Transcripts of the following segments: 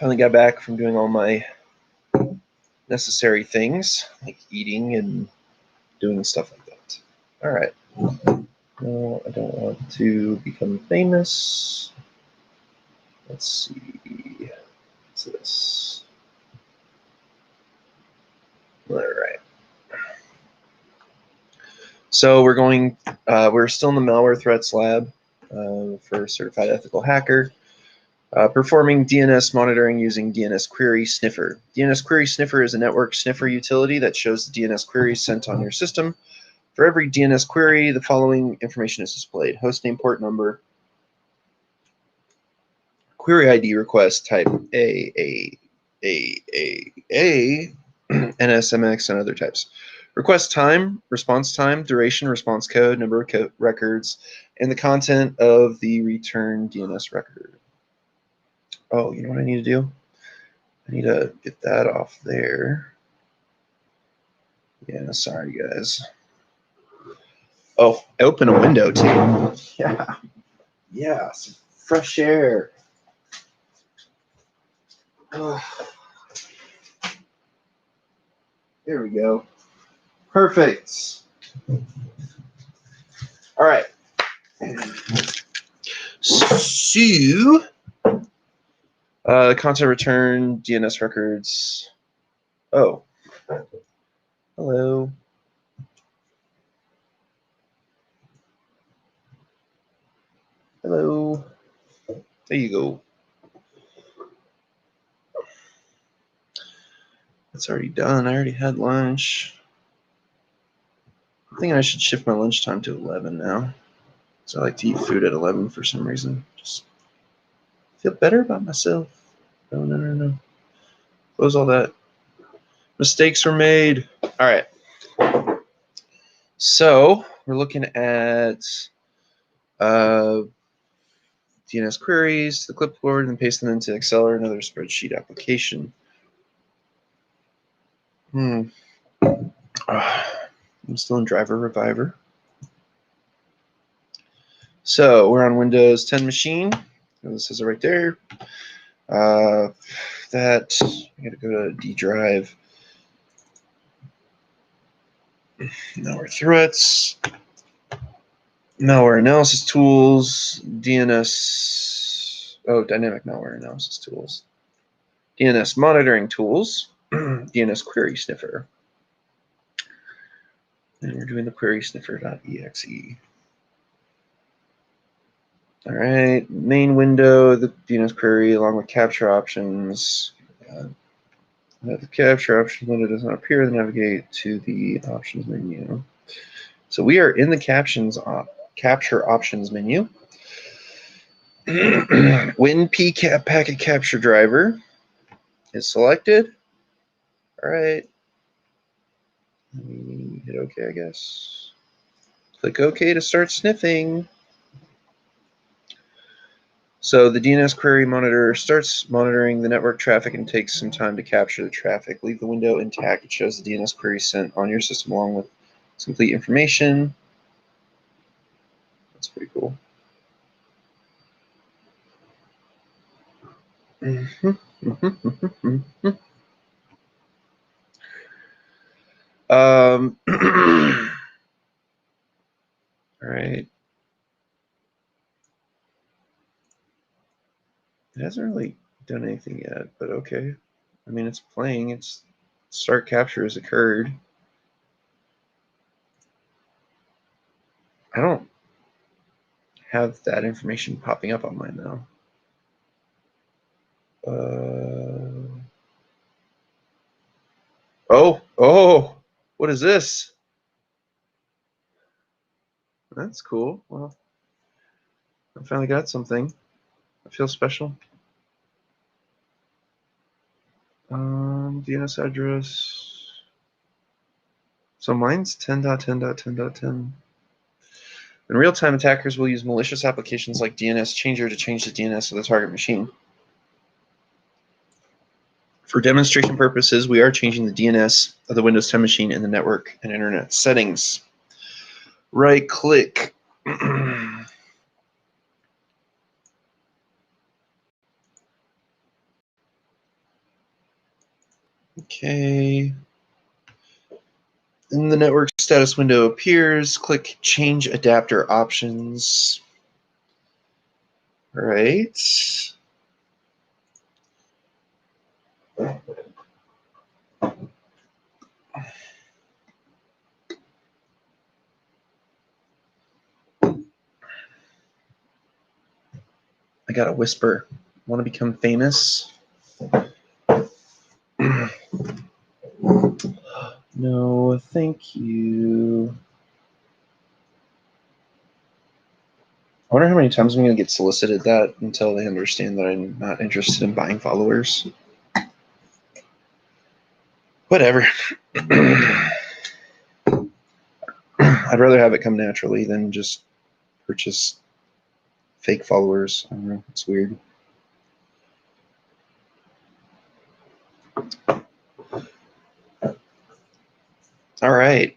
Finally got back from doing all my necessary things, like eating and doing stuff like that. All right. No, I don't want to become famous. Let's see. What's this? All right. So we're still in the malware threats lab for Certified Ethical Hacker. Performing DNS monitoring using DNS Query Sniffer. DNS Query Sniffer is a network sniffer utility that shows the DNS queries sent on your system. For every DNS query, the following information is displayed: hostname, port number, query ID, request type A, NSMX, and other types. Request time, response time, duration, response code, number of records, and the content of the return DNS record. Oh, you know what I need to do? I need to get that off there. Yeah, sorry, guys. Oh, I open a window, too. Yeah, some fresh air. Oh. There we go. Perfect. All right. So, content return, DNS records. Oh, hello. Hello. There you go. That's already done. I already had lunch. I think I should shift my lunchtime to 11 now. So I like to eat food at 11 for some reason. Just feel better about myself. No. Close all that. Mistakes were made. All right. So we're looking at DNS queries to the clipboard and paste them into Excel or another spreadsheet application. I'm still in Driver Reviver. So we're on Windows 10 machine. This says it right there. I got to go to D drive. Malware threats, malware analysis tools, DNS. Oh, dynamic malware analysis tools, DNS monitoring tools, DNS query sniffer. And we're doing the query sniffer.exe. All right, main window, the DNS query along with capture options. The capture option window does not appear, then navigate to the options menu. So we are in the capture options menu. WinPCAP packet capture driver is selected. All right. Let me hit OK, I guess. Click OK to start sniffing. So the DNS query monitor starts monitoring the network traffic and takes some time to capture the traffic. Leave the window intact. It shows the DNS query sent on your system along with complete information. That's pretty cool. All right. It hasn't really done anything yet, but okay. I mean, it's playing. It's start capture has occurred. I don't have that information popping up on mine now. Oh, what is this? That's cool. Well, I finally got something. I feel special. DNS address. So mine's 10.10.10.10. In real time, attackers will use malicious applications like DNS Changer to change the DNS of the target machine. For demonstration purposes, we are changing the DNS of the Windows 10 machine in the network and internet settings. Right click. Okay. Then the network status window appears. Click Change Adapter Options. All right. I got a whisper. Want to become famous? No, thank you. I wonder how many times I'm going to get solicited that until they understand that I'm not interested in buying followers. Whatever. I'd rather have it come naturally than just purchase fake followers. I don't know. It's weird. All right.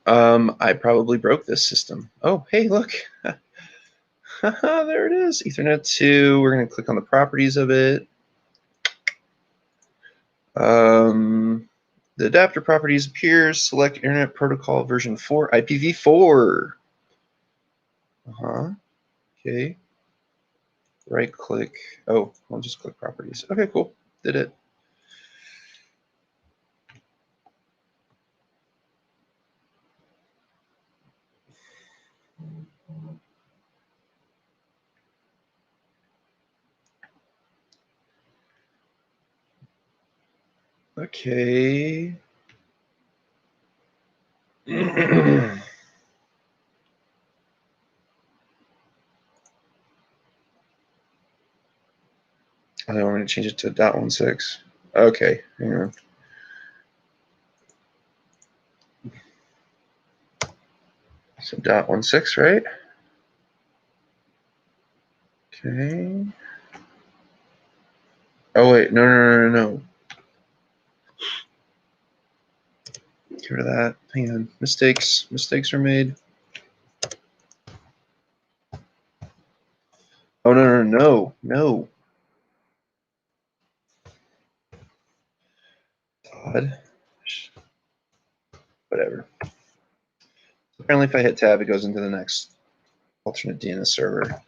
I probably broke this system. Oh, hey, look. There it is. Ethernet 2. We're going to click on the properties of it. The adapter properties appears. Select Internet Protocol version 4, IPv4. Okay. Right click. Oh, I'll just click properties. Okay, cool. Did it. Okay. I want to change it to .16. Okay, hang on. So .16, right? Okay. Oh wait, no. Get rid of that. Hang on. Mistakes. Mistakes are made. Oh no. Odd. Whatever. Apparently, if I hit tab, it goes into the next alternate DNS server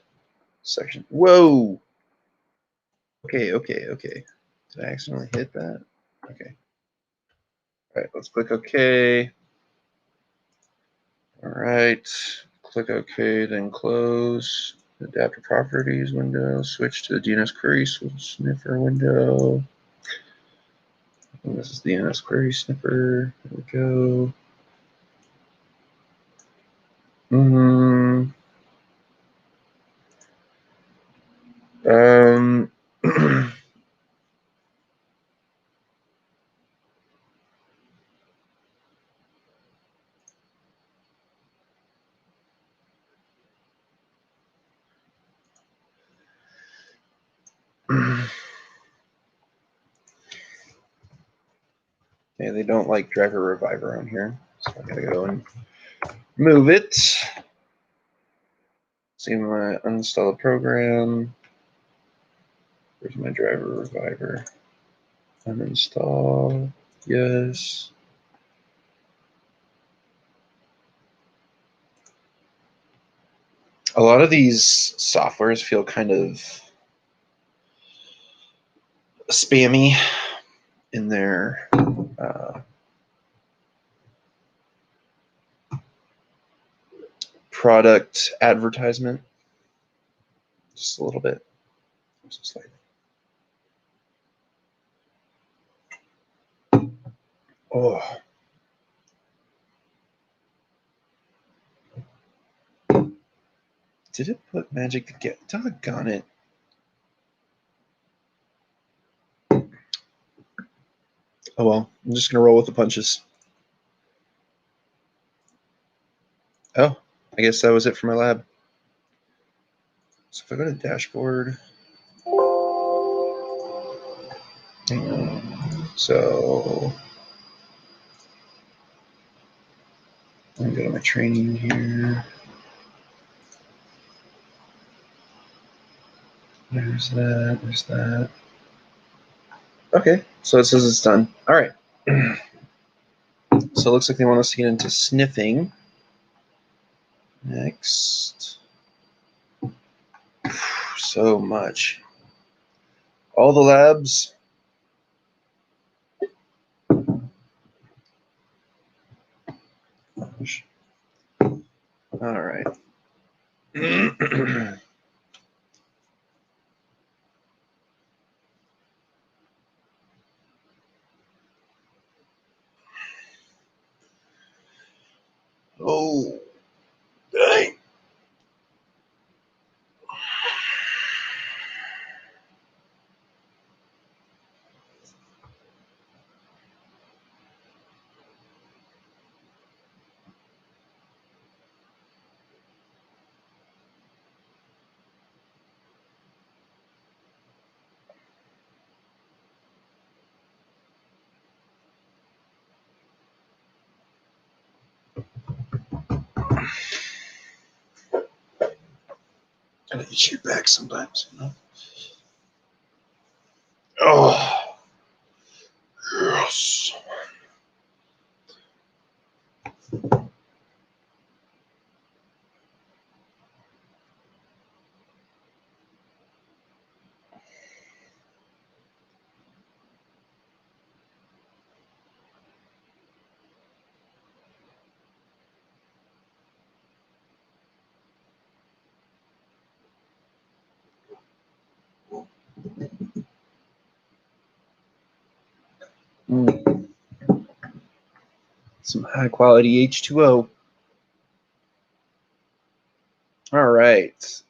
section. Whoa. Okay. Did I accidentally hit that? Okay. All right, let's click OK. All right, click OK, then close. Adapter properties window, switch to the DNS query sniffer window. And this is the DNS query sniffer. There we go. Okay, they don't like driver reviver on here, so I gotta go and move it. See my uninstall the program. Where's my driver reviver? Uninstall. Yes. A lot of these softwares feel kind of spammy in their product advertisement. Just a little bit. Just like, oh. Did it put magic to get? Doggone it. Oh well, I'm just gonna roll with the punches. Oh, I guess that was it for my lab. So if I go to dashboard, hang on. So let me go to my training here. There's that. Okay, so it says it's done. All right. So it looks like they want us to get into sniffing. Next. So much. All the labs. All right. Oh, dang. Gotta get your back sometimes, you know? Oh, yes. Some high quality H2O. All right.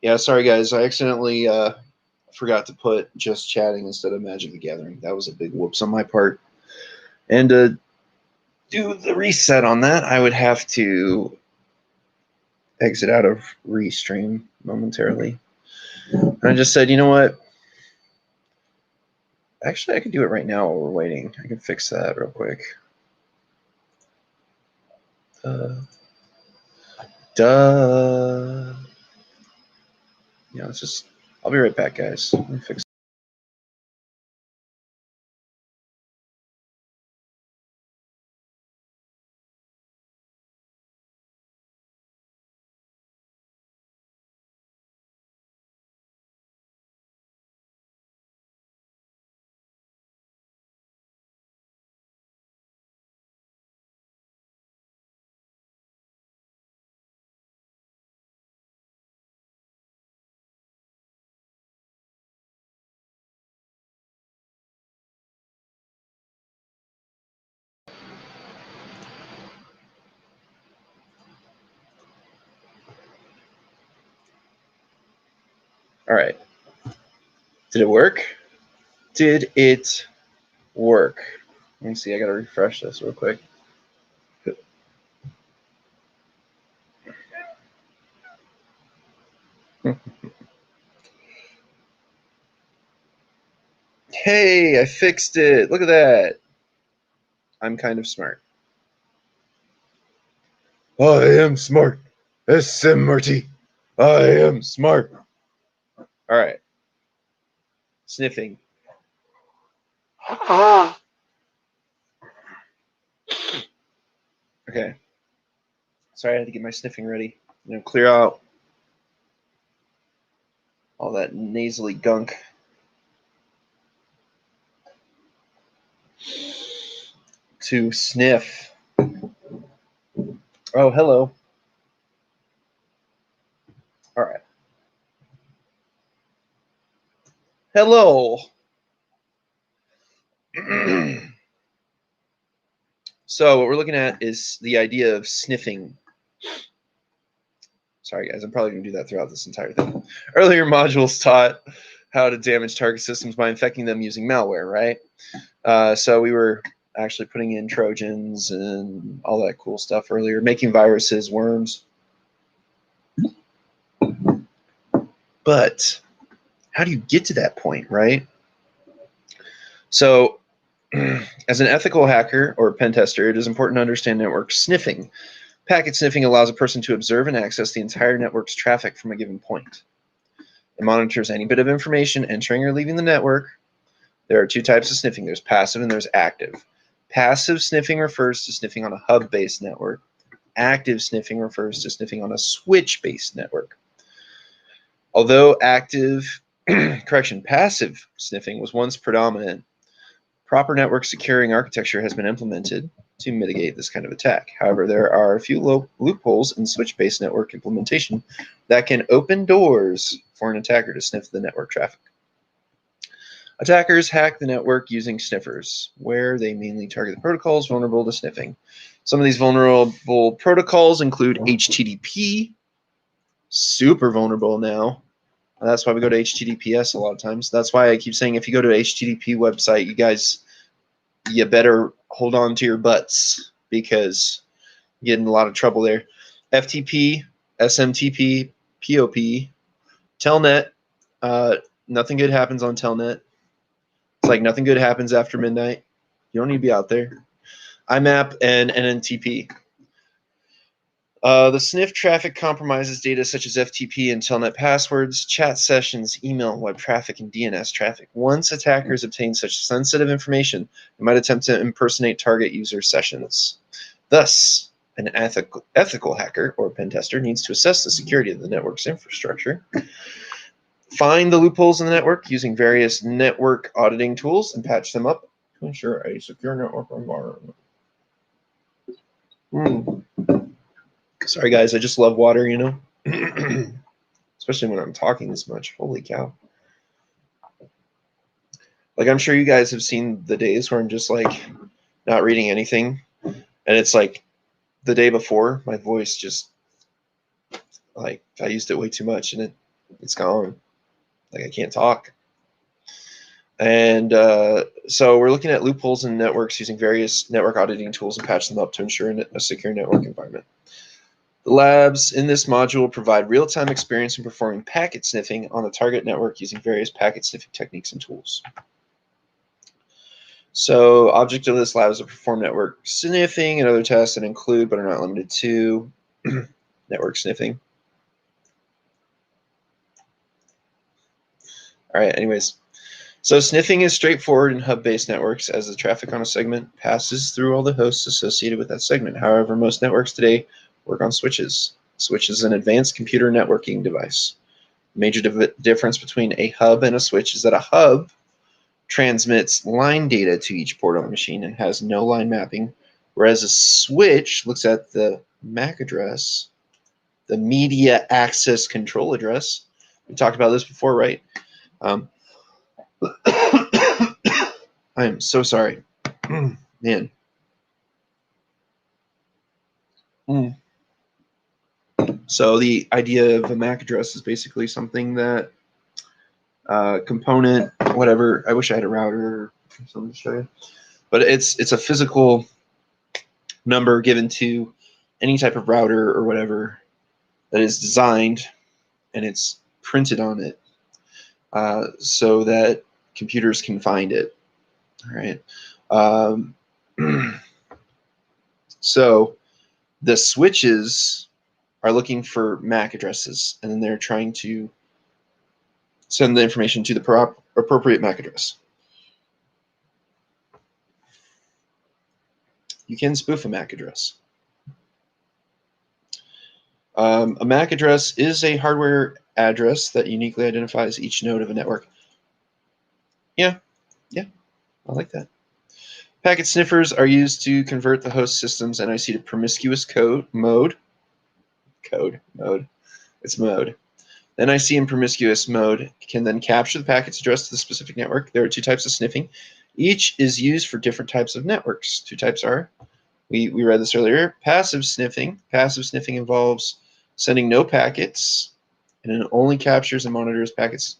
Yeah, sorry guys. I accidentally forgot to put just chatting instead of Magic the Gathering. That was a big whoops on my part. And to do the reset on that, I would have to exit out of Restream momentarily. And I just said, you know what? Actually, I can do it right now while we're waiting. I can fix that real quick. Duh. Yeah, let's just. I'll be right back, guys. Let me fix. All right. Did it work? Did it work? Let me see. I gotta refresh this real quick. Hey, I fixed it. Look at that. I'm kind of smart. I am smart. SMRT. I am smart. All right. Sniffing. Okay. Sorry, I had to get my sniffing ready. Clear out all that nasally gunk. To sniff. Oh, hello. All right. Hello. So what we're looking at is the idea of sniffing. Sorry, guys. I'm probably going to do that throughout this entire thing. Earlier modules taught how to damage target systems by infecting them using malware, right? So we were actually putting in Trojans and all that cool stuff earlier, making viruses, worms. But how do you get to that point, right? So as an ethical hacker or pen tester, it is important to understand network sniffing. Packet sniffing allows a person to observe and access the entire network's traffic from a given point. It monitors any bit of information entering or leaving the network. There are two types of sniffing. There's passive and there's active. Passive sniffing refers to sniffing on a hub-based network. Active sniffing refers to sniffing on a switch-based network. Although passive sniffing was once predominant, proper network securing architecture has been implemented to mitigate this kind of attack. However, there are a few loopholes in switch-based network implementation that can open doors for an attacker to sniff the network traffic. Attackers hack the network using sniffers, where they mainly target the protocols vulnerable to sniffing. Some of these vulnerable protocols include HTTP, super vulnerable now. That's why we go to HTTPS a lot of times. That's why I keep saying if you go to an HTTP website, you better hold on to your butts because you get in a lot of trouble there. FTP, SMTP, POP, Telnet. Nothing good happens on Telnet. It's like nothing good happens after midnight. You don't need to be out there. IMAP and NNTP. The sniff traffic compromises data such as FTP and Telnet passwords, chat sessions, email, web traffic, and DNS traffic. Once attackers obtain such sensitive information, they might attempt to impersonate target user sessions. Thus, an ethical hacker or pen tester needs to assess the security of the network's infrastructure, find the loopholes in the network using various network auditing tools, and patch them up to ensure a secure network environment. Sorry, guys, I just love water, you know? Especially when I'm talking this much. Holy cow. Like, I'm sure you guys have seen the days where I'm just, like, not reading anything. And it's, like, the day before, my voice just, like, I used it way too much, and it's gone. Like, I can't talk. And so we're looking at loopholes in networks using various network auditing tools and patch them up to ensure a secure network environment. The labs in this module provide real-time experience in performing packet sniffing on the target network using various packet sniffing techniques and tools. So, object of this lab is to perform network sniffing and other tests that include, but are not limited to, network sniffing. All right, anyways. So sniffing is straightforward in hub-based networks as the traffic on a segment passes through all the hosts associated with that segment. However, most networks today work on switches. Switch is an advanced computer networking device. The major difference between a hub and a switch is that a hub transmits line data to each port on the machine and has no line mapping, whereas a switch looks at the MAC address, the media access control address. We talked about this before, right? I am so sorry. Man. So the idea of a MAC address is basically something that component, whatever. I wish I had a router or something to show you. But it's a physical number given to any type of router or whatever that is designed, and it's printed on it so that computers can find it. All right. So the switches are looking for MAC addresses, and then they're trying to send the information to the appropriate MAC address. You can spoof a MAC address. A MAC address is a hardware address that uniquely identifies each node of a network. Yeah, I like that. Packet sniffers are used to convert the host system's NIC to promiscuous mode. It's mode. The NIC in promiscuous mode can then capture the packets addressed to the specific network. There are two types of sniffing. Each is used for different types of networks. Two types are, we read this earlier, passive sniffing. Passive sniffing involves sending no packets, and it only captures and monitors packets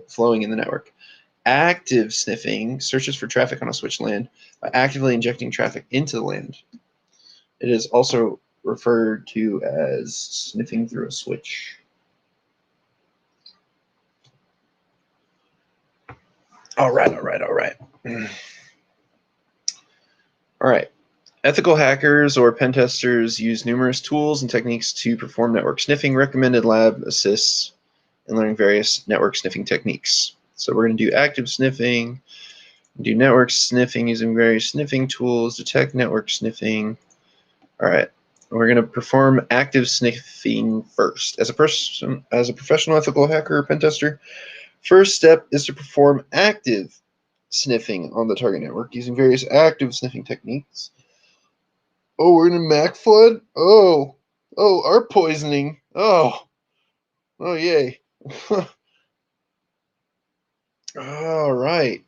flowing in the network. Active sniffing searches for traffic on a switch LAN by actively injecting traffic into the LAN. It is also referred to as sniffing through a switch. All right. All right. Ethical hackers or pen testers use numerous tools and techniques to perform network sniffing. Recommended lab assists in learning various network sniffing techniques. So we're going to do active sniffing, do network sniffing using various sniffing tools, detect network sniffing. All right, we're going to perform active sniffing first. As a professional ethical hacker or pen tester, first step is to perform active sniffing on the target network using various active sniffing techniques. Oh, we're in a Mac flood? Oh, ARP poisoning. Oh, yay. All right.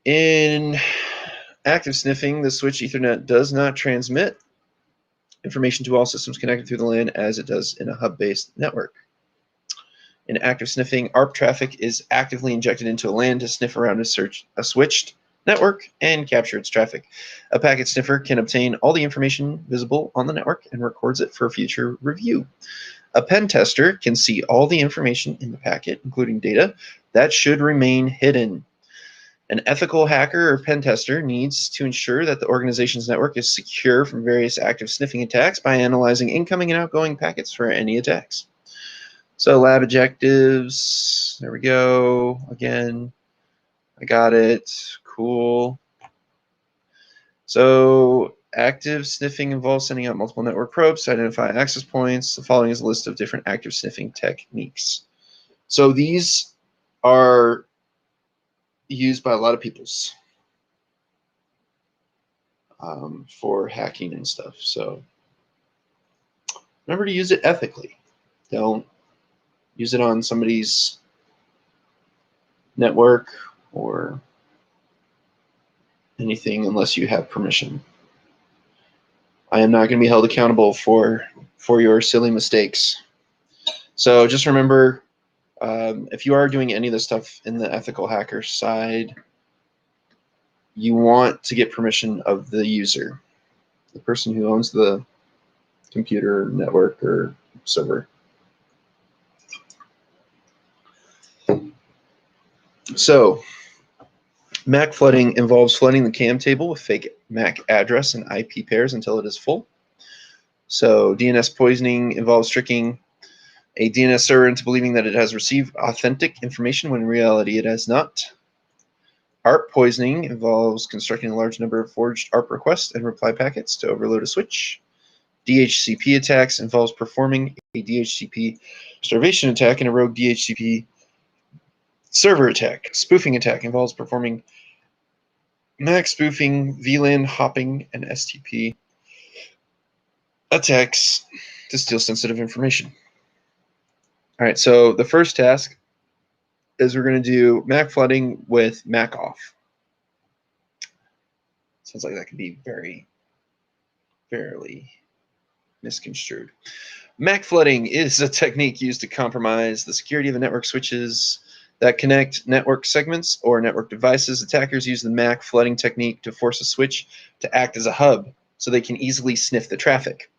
In active sniffing, the switch Ethernet does not transmit information to all systems connected through the LAN as it does in a hub-based network. In active sniffing, ARP traffic is actively injected into a LAN to sniff around a switched network and capture its traffic. A packet sniffer can obtain all the information visible on the network and records it for future review. A pen tester can see all the information in the packet, including data that should remain hidden. An ethical hacker or pen tester needs to ensure that the organization's network is secure from various active sniffing attacks by analyzing incoming and outgoing packets for any attacks. So lab objectives, there we go. Again, I got it. Cool. So active sniffing involves sending out multiple network probes to identify access points. The following is a list of different active sniffing techniques. So these are used by a lot of peoples for hacking and stuff. So remember to use it ethically. Don't use it on somebody's network or anything unless you have permission. I am not going to be held accountable for your silly mistakes. So just remember, if you are doing any of this stuff in the ethical hacker side, you want to get permission of the user, the person who owns the computer, network, or server. So MAC flooding involves flooding the CAM table with fake MAC address and IP pairs until it is full. So DNS poisoning involves tricking a DNS server into believing that it has received authentic information when in reality it has not. ARP poisoning involves constructing a large number of forged ARP requests and reply packets to overload a switch. DHCP attacks involves performing a DHCP starvation attack and a rogue DHCP server attack. Spoofing attack involves performing MAC spoofing, VLAN hopping, and STP attacks to steal sensitive information. All right, so the first task is we're going to do MAC flooding with MAC off. Sounds like that could be very, fairly misconstrued. MAC flooding is a technique used to compromise the security of the network switches that connect network segments or network devices. Attackers use the MAC flooding technique to force a switch to act as a hub so they can easily sniff the traffic.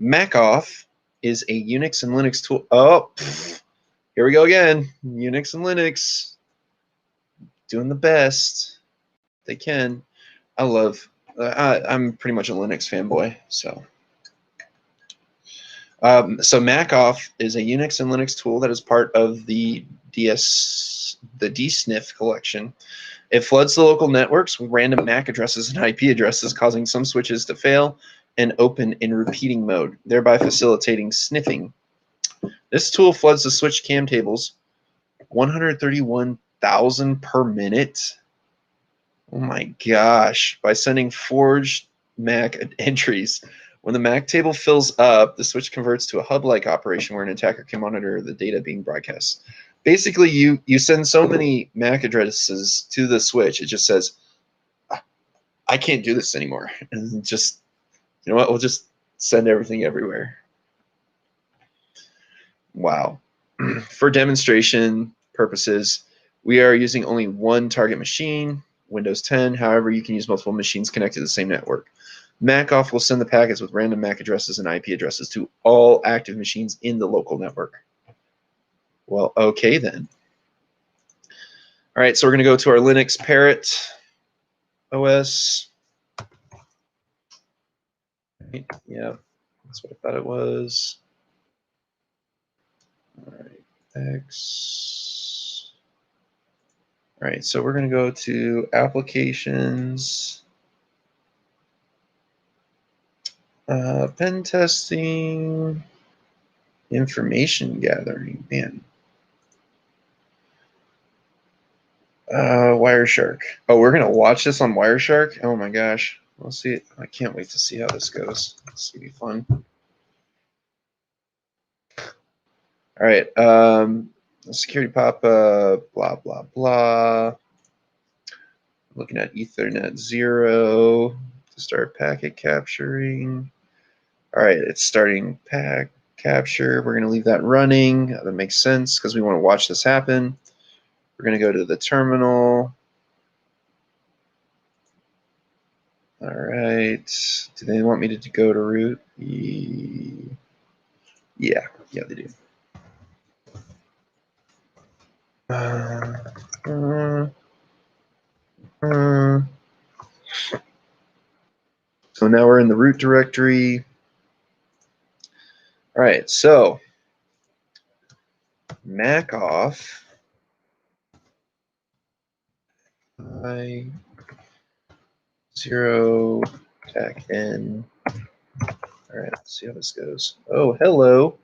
MAC off is a Unix and Linux tool. Oh, here we go again. Unix and Linux doing the best they can. I'm pretty much a Linux fanboy, so. So MacOff is a Unix and Linux tool that is part of the DSNF collection. It floods the local networks with random MAC addresses and IP addresses, causing some switches to fail and open in repeating mode, thereby facilitating sniffing. This tool floods the switch CAM tables 131,000 per minute. Oh my gosh, by sending forged MAC entries. When the MAC table fills up, the switch converts to a hub-like operation where an attacker can monitor the data being broadcast. Basically, you send so many MAC addresses to the switch, it just says, I can't do this anymore. And just, you know what, we'll just send everything everywhere. Wow. For demonstration purposes, we are using only one target machine, Windows 10. However, you can use multiple machines connected to the same network. MacOff will send the packets with random MAC addresses and IP addresses to all active machines in the local network. Well, okay then. All right, so we're going to go to our Linux parrot. OS. Yeah, that's what I thought it was. All right, X. All right, so we're going to go to applications, pen testing, information gathering. Man, Wireshark. Oh, we're going to watch this on Wireshark? Oh my gosh. We'll see. I can't wait to see how this goes. This will be fun. All right. Security pop-up, blah, blah, blah. Looking at Ethernet 0 to start packet capturing. All right, it's starting pack capture. We're going to leave that running. That makes sense because we want to watch this happen. We're going to go to the terminal. All right. Do they want me to go to root? Yeah, they do. So now we're in the root directory. All right, so Mac off. I 0 tac n. All right, let's see how this goes. Oh, hello.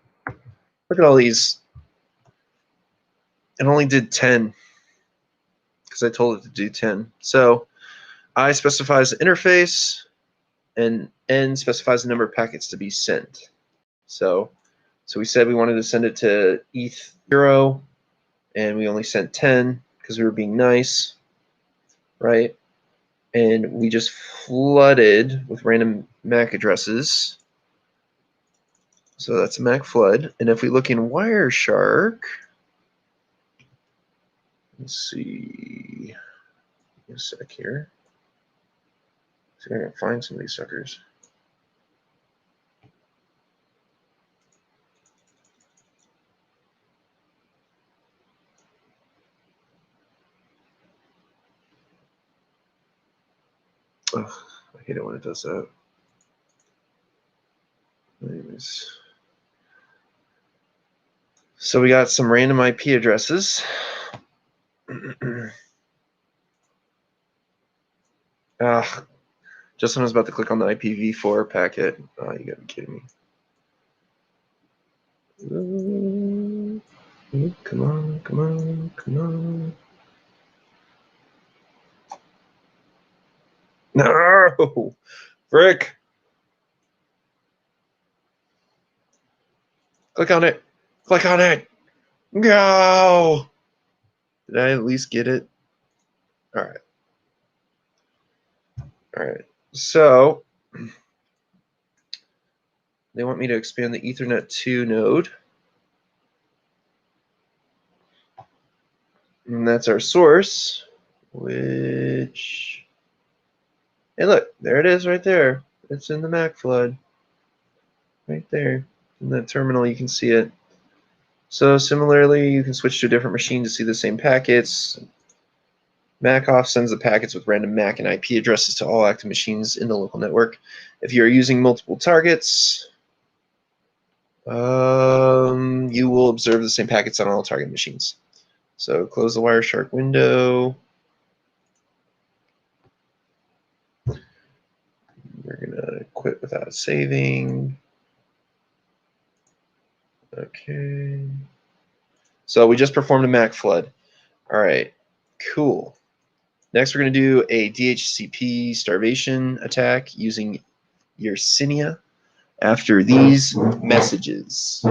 Look at all these. It only did 10 because I told it to do 10. So I specifies the interface, and N specifies the number of packets to be sent. So we said we wanted to send it to ETH0, and we only sent 10 because we were being nice, right? And we just flooded with random MAC addresses. So that's a MAC flood. And if we look in Wireshark, let's see, a sec here. See if I can find some of these suckers. Ugh, I hate it when it does that. Anyways. So we got some random IP addresses. Just when I was about to click on the IPv4 packet. Oh, you gotta be kidding me. Come on, come on, come on. No! Frick! Click on it! Click on it! Go! Did I at least get it? Alright. Alright. So, they want me to expand the Ethernet 2 node. And that's our source, which... Hey, look, there it is right there. It's in the Mac flood. Right there. In the terminal, you can see it. So similarly, you can switch to a different machine to see the same packets. MacOff sends the packets with random MAC and IP addresses to all active machines in the local network. If you are using multiple targets, you will observe the same packets on all target machines. So close the Wireshark window. We're going to quit without saving. Okay. So we just performed a Mac flood. All right, cool. Next, we're going to do a DHCP starvation attack using Yersinia after these messages.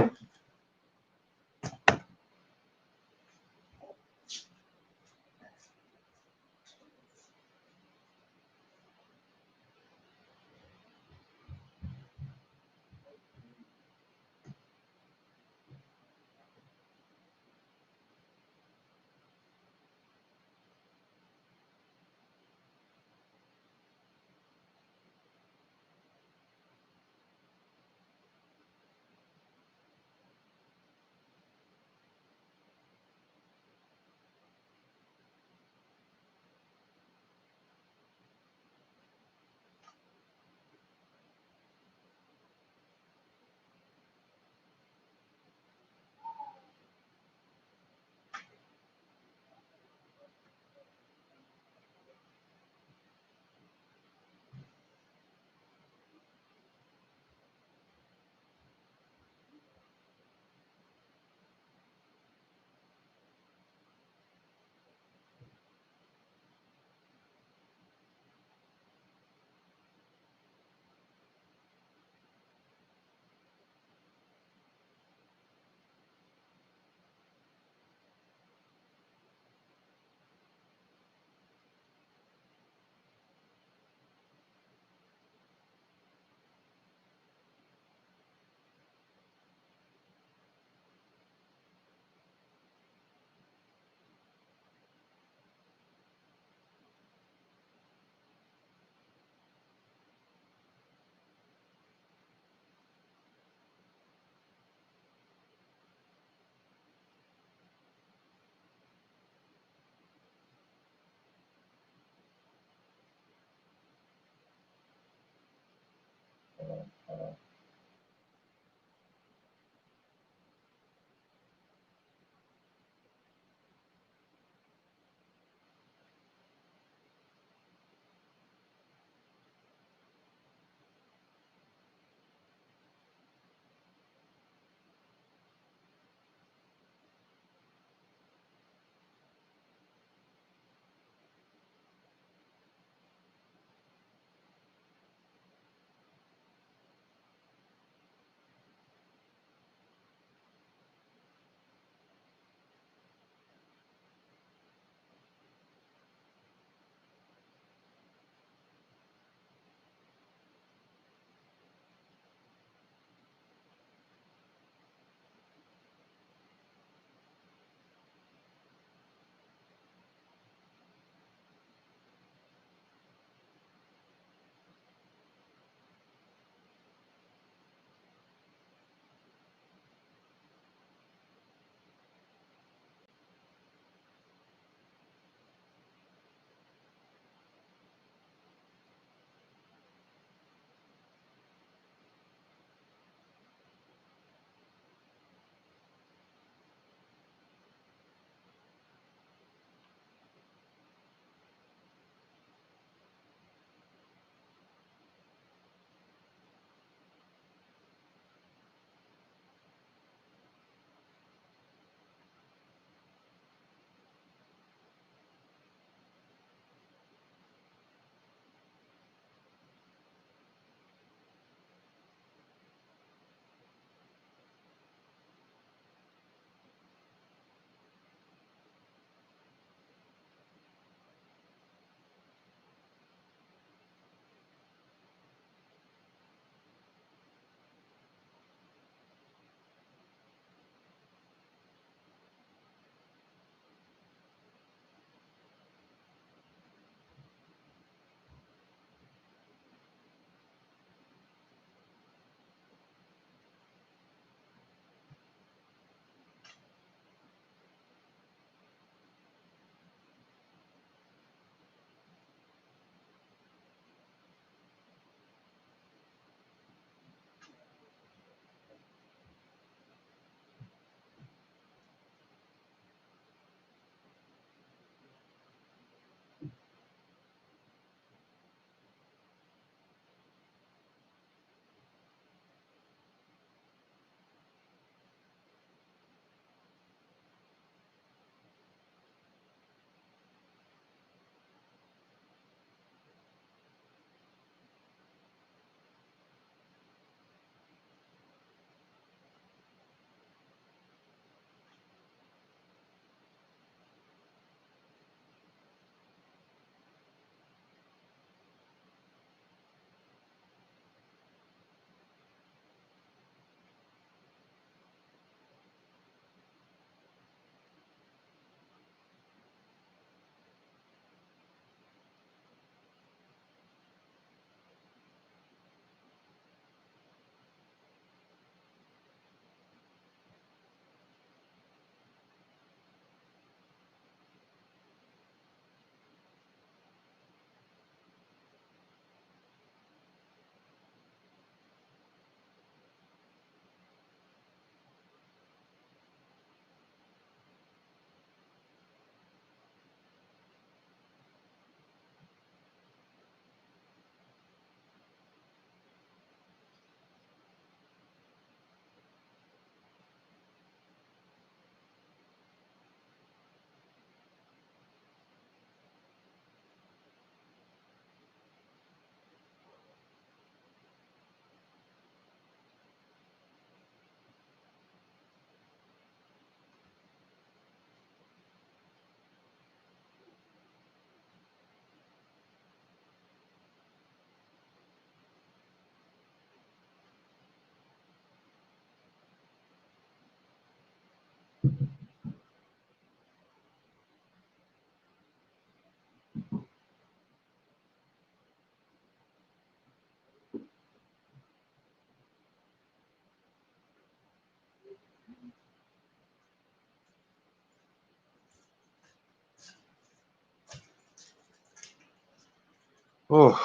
Oh.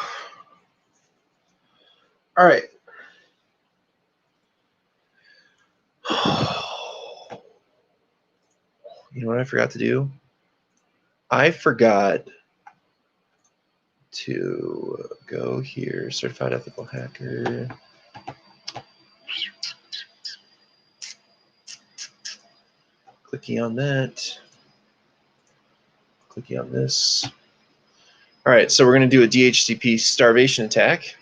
All right. You know what I forgot to do? I forgot to go here, certified ethical hacker. Clicky on that. Clicky on this. All right, so we're going to do a DHCP starvation attack.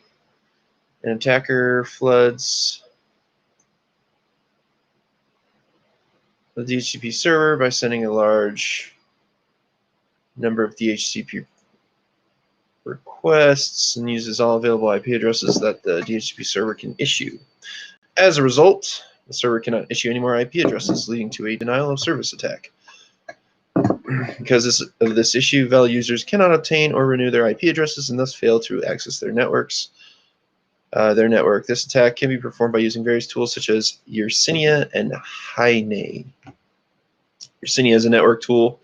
An attacker floods the DHCP server by sending a large number of DHCP requests and uses all available IP addresses that the DHCP server can issue. As a result, the server cannot issue any more IP addresses, leading to a denial of service attack. Because of this issue, valid users cannot obtain or renew their IP addresses and thus fail to access their networks. This attack can be performed by using various tools such as Yersinia and Hyne. Yersinia is a network tool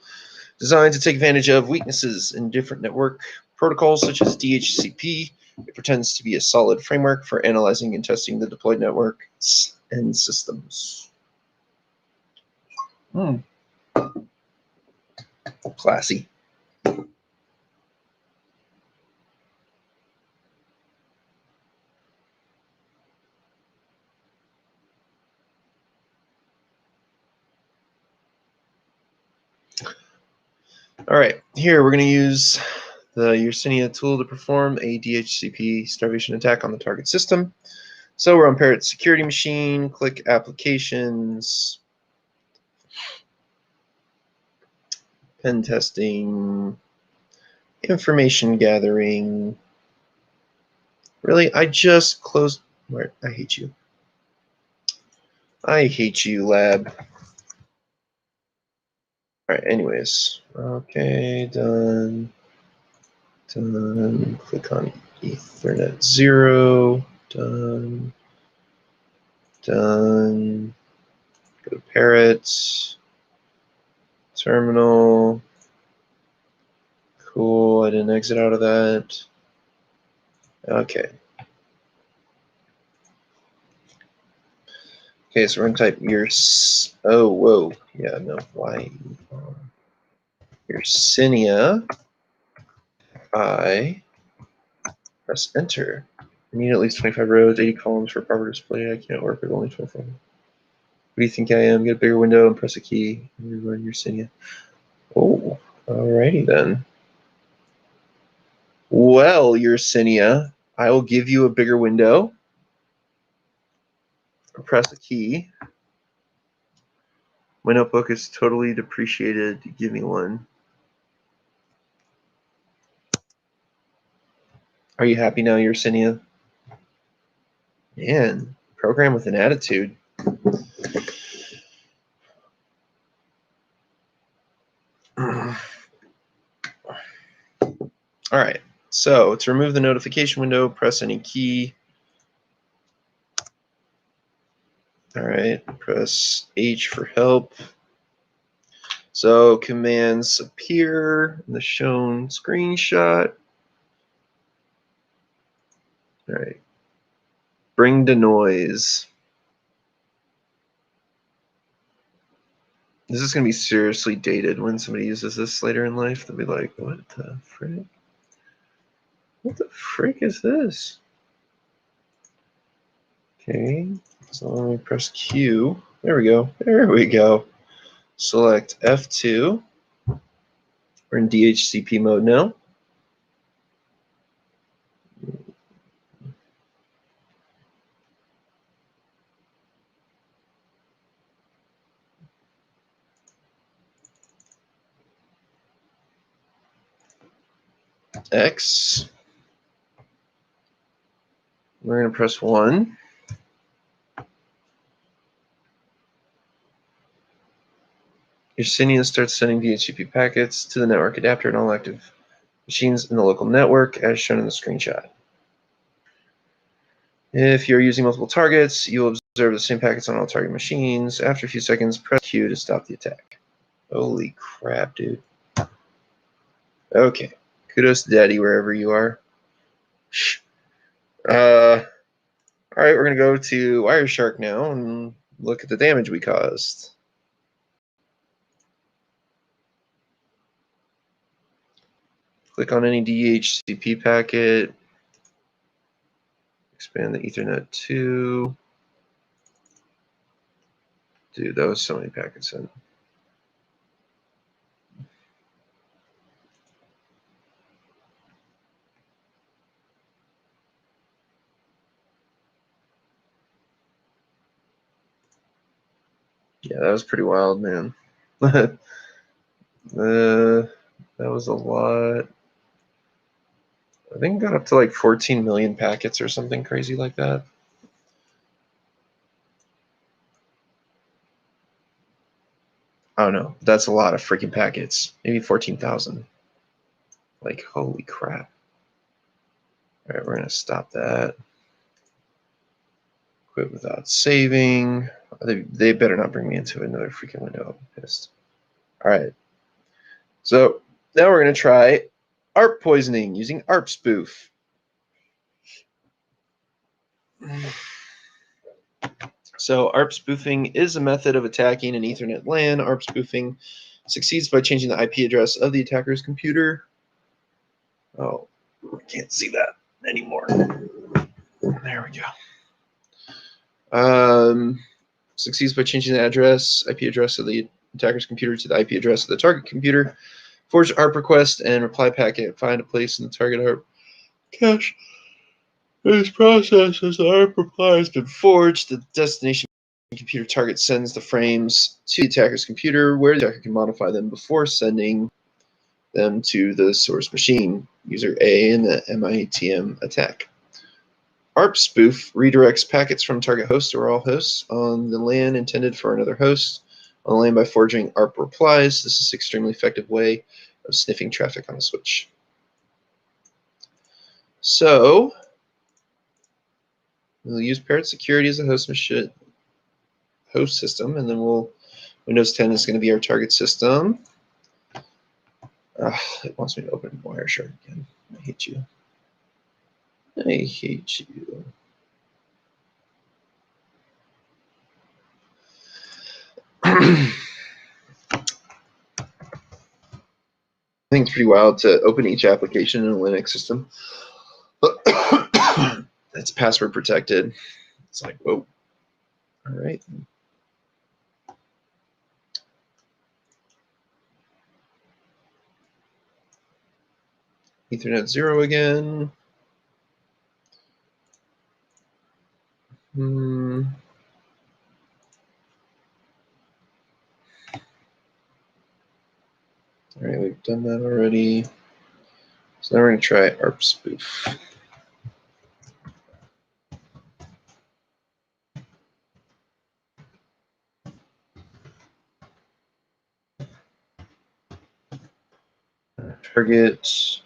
designed to take advantage of weaknesses in different network protocols such as DHCP. It pretends to be a solid framework for analyzing and testing the deployed networks and systems. Classy. All right, here we're going to use the Yersinia tool to perform a DHCP starvation attack on the target system. So we're on Parrot Security Machine, click Applications, Pen Testing, Information Gathering. Really, I just closed. I hate you. I hate you, lab. All right, anyways. Okay, done. Done. Click on Ethernet 0. Done. Done. Go to Parrot. Terminal. Cool, I didn't exit out of that. Okay. Okay, so we're going to type oh, whoa. Yeah, no, why? Yersinia. I press enter. I need at least 25 rows, 80 columns for proper display. I can't work with only 25. What do you think I am? Get a bigger window and press a key and rerun Yersinia. Oh, alrighty then. Well, Yersinia, I will give you a bigger window. Press a key. My notebook is totally depreciated. Give me one. Are you happy now, Yersinia? Man, program with an attitude. All right, so to remove the notification window, press any key. All right, press H for help. So commands appear in the shown screenshot. All right, bring to noise. This is going to be seriously dated when somebody uses this later in life. They'll be like, what the frick? What the frick is this? Okay, so let me press Q. There we go. There we go. Select F2. We're in DHCP mode now. X. We're going to press 1. Yersinia starts sending DHCP packets to the network adapter and all active machines in the local network as shown in the screenshot. If you're using multiple targets, you will observe the same packets on all target machines. After a few seconds, press Q to stop the attack. Holy crap, dude. Okay. Kudos to Daddy, wherever you are. All right, we're going to go to Wireshark now and look at the damage we caused. Click on any DHCP packet. Expand the Ethernet 2. Dude, that was so many packets in. Yeah, that was pretty wild, man. That was a lot. I think it got up to like 14 million packets or something crazy like that. Oh no, that's a lot of freaking packets. Maybe 14,000. Like, holy crap. All right, we're going to stop that. Quit without saving. They better not bring me into another freaking window. I'm pissed. All right. So now we're going to try ARP poisoning using ARP spoof. So ARP spoofing is a method of attacking an Ethernet LAN. ARP spoofing succeeds by changing the IP address of the attacker's computer. Oh, I can't see that anymore. There we go. Succeeds by changing the IP address of the attacker's computer to the IP address of the target computer. Forge ARP request and reply packet. Find a place in the target ARP cache. This process, as the ARP reply has been forged, the destination computer target sends the frames to the attacker's computer, where the attacker can modify them before sending them to the source machine, user A in the MITM attack. ARP spoof redirects packets from target host or all hosts on the LAN intended for another host on the LAN by forging ARP replies. This is an extremely effective way of sniffing traffic on a switch. So we'll use Parrot Security as a host system, and then Windows 10 is going to be our target system. It wants me to open Wireshark again. I hate you. I hate you. I think it's pretty wild to open each application in a Linux system. It's password protected. It's like, whoa. All right. Ethernet 0 again. All right, we've done that already. So now we're going to try ARP spoof. Target.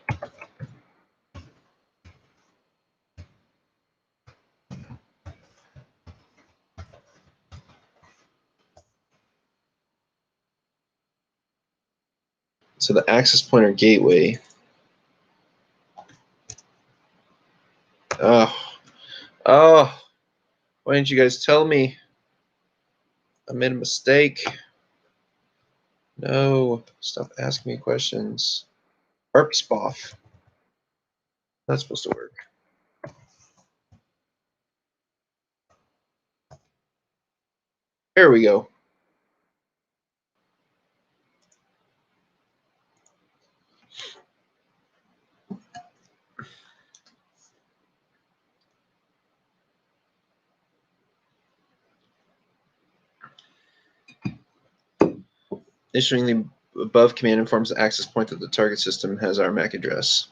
So the access pointer gateway. Oh, why didn't you guys tell me? I made a mistake. No, stop asking me questions. ARP spoof. That's supposed to work. There we go. Issuing the above command informs the access point that the target system has our MAC address.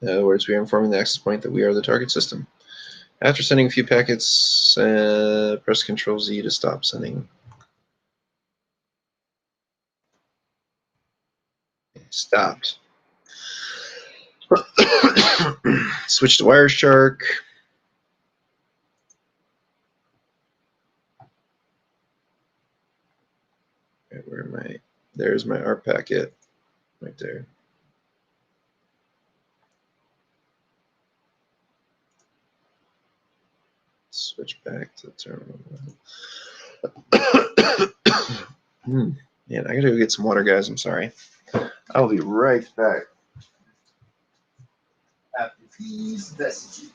In other words, we are informing the access point that we are the target system. After sending a few packets, press Ctrl Z to stop sending. Stopped. Switch to Wireshark. Okay, where am I? There's my ARP packet right there. Switch back to the terminal. Man, I gotta go get some water, guys. I'm sorry. I'll be right back after these messages.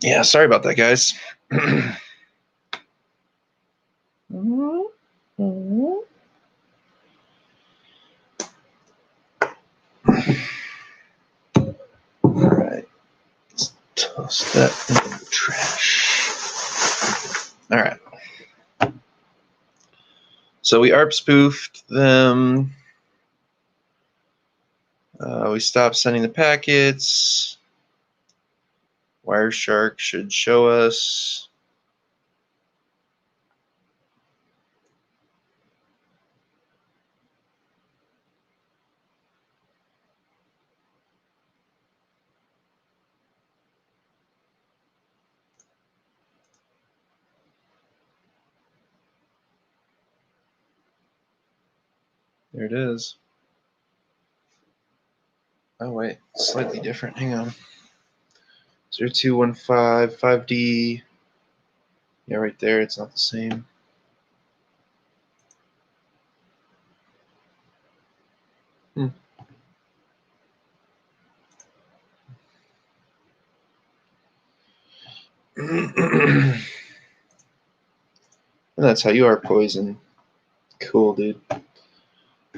Yeah, sorry about that, guys. All right, let's toss that in the trash. All right. So we ARP spoofed them. We stopped sending the packets. Wireshark should show us. There it is. Oh wait, slightly different. Hang on. 0215 5D. Yeah, right there. It's not the same. And that's how you are, Poison. Cool, dude.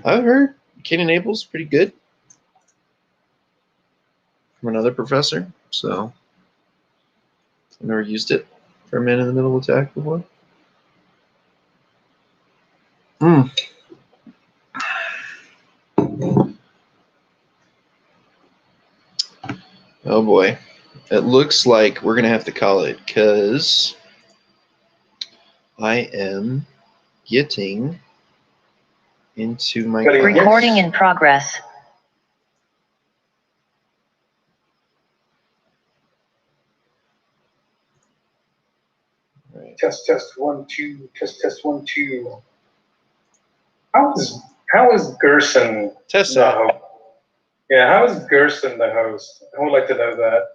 I've heard Caden Abel's pretty good from another professor, so I've never used it for a man-in-the-middle attack before. Oh boy. It looks like we're going to have to call it because I am getting into my recording in progress. Right. Test 1 2. Test 1 2. How is Gerson Test the that. host? Yeah, how is Gerson the host? I would like to know that.